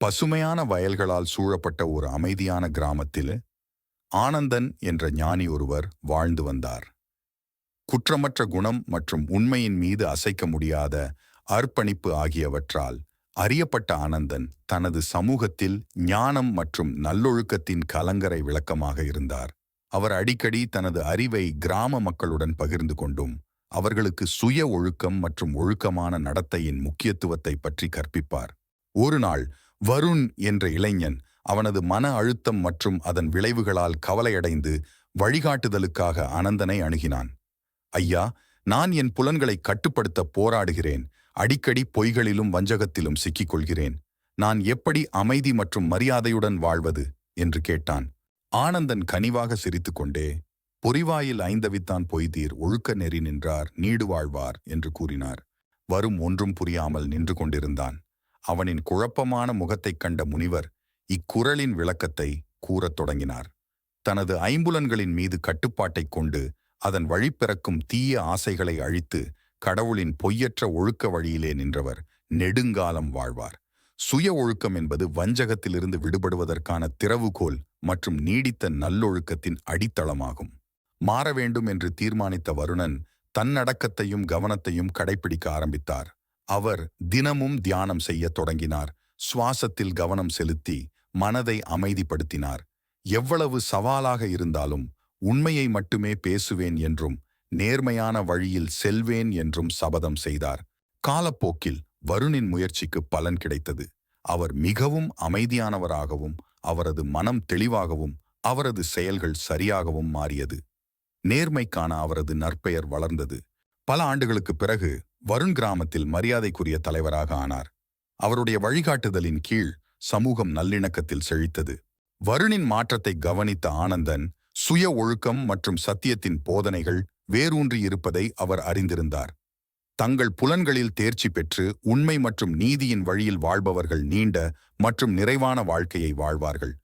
பசுமையான வயல்களால் சூழப்பட்ட ஒரு அமைதியான கிராமத்தில் ஆனந்தன் என்ற ஞானி ஒருவர் வாழ்ந்து வந்தார். குற்றமற்ற குணம் மற்றும் உண்மையின் மீது அசைக்க முடியாத அர்ப்பணிப்பு ஆகியவற்றால் அறியப்பட்ட ஆனந்தன் தனது சமூகத்தில் ஞானம் மற்றும் நல்லொழுக்கத்தின் கலங்கரை விளக்கமாக இருந்தார். அவர் அடிக்கடி தனது அறிவை கிராம மக்களுடன் பகிர்ந்து கொண்டும் அவர்களுக்கு சுய ஒழுக்கம் மற்றும் ஒழுக்கமான நடத்தையின் முக்கியத்துவத்தை பற்றி கற்பிப்பார். ஒரு நாள் வருண் என்ற இளைஞன் அவனது மன அழுத்தம் மற்றும் அதன் விளைவுகளால் கவலையடைந்து வழிகாட்டுதலுக்காக ஆனந்தனை அணுகினான். ஐயா, நான் என் புலன்களை கட்டுப்படுத்த போராடுகிறேன். அடிக்கடி பொய்களிலும் வஞ்சகத்திலும் சிக்கிக்கொள்கிறேன். நான் எப்படி அமைதி மற்றும் மரியாதையுடன் வாழ்வது என்று கேட்டான். ஆனந்தன் கனிவாக சிரித்துக்கொண்டே, பொறிவாயில் ஐந்தவித்தான் பொய்தீர் ஒழுக்க நெறி நின்றார் நீடு வாழ்வார் என்று கூறினார். வரும் ஒன்றும் புரியாமல் நின்று கொண்டிருந்தான். அவனின் குழப்பமான முகத்தைக் கண்ட முனிவர் இக்குறளின் விளக்கத்தை கூறத் தொடங்கினார். தனது ஐம்புலன்களின் மீது கட்டுப்பாட்டைக் கொண்டு அதன் வழிபிறக்கும் தீய ஆசைகளை அழித்து கடவுளின் பொய்யற்ற ஒழுக்க வழியிலே நின்றவர் நெடுங்காலம் வாழ்வார். சுய ஒழுக்கம் என்பது வஞ்சகத்திலிருந்து விடுபடுவதற்கான திறவுகோல் மற்றும் நீடித்த நல்லொழுக்கத்தின் அடித்தளமாகும். மாற வேண்டும் என்று தீர்மானித்த வருணன் தன்னடக்கத்தையும் கவனத்தையும் கடைபிடிக்க ஆரம்பித்தார். அவர் தினமும் தியானம் செய்யத் தொடங்கினார். சுவாசத்தில் கவனம் செலுத்தி மனதை அமைதிப்படுத்தினார். எவ்வளவு சவாலாக இருந்தாலும் உண்மையை மட்டுமே பேசுவேன் என்றும் நேர்மையான வழியில் செல்வேன் என்றும் சபதம் செய்தார். காலப்போக்கில் வருணின் முயற்சிக்கு பலன் கிடைத்தது. அவர் மிகவும் அமைதியானவராகவும் அவரது மனம் தெளிவாகவும் அவரது செயல்கள் சரியாகவும் மாறியது. நேர்மைக்கான அவரது நற்பெயர் வளர்ந்தது. பல ஆண்டுகளுக்குப் பிறகு வருண் கிராமத்தில் மரியாதைக்குரிய தலைவராக ஆனார். அவருடைய வழிகாட்டுதலின் கீழ் சமூகம் நல்லிணக்கத்தில் செழித்தது. வருணின் மாற்றத்தை கவனித்த ஆனந்தன் சுய ஒழுக்கம் மற்றும் சத்தியத்தின் போதனைகள் வேரூன்றி இருப்பதை அவர் அறிந்திருந்தார். தங்கள் புலன்களில் தேர்ச்சி பெற்று உண்மை மற்றும் நீதியின் வழியில் வாழ்பவர்கள் நீண்ட மற்றும் நிறைவான வாழ்க்கையை வாழ்வார்கள்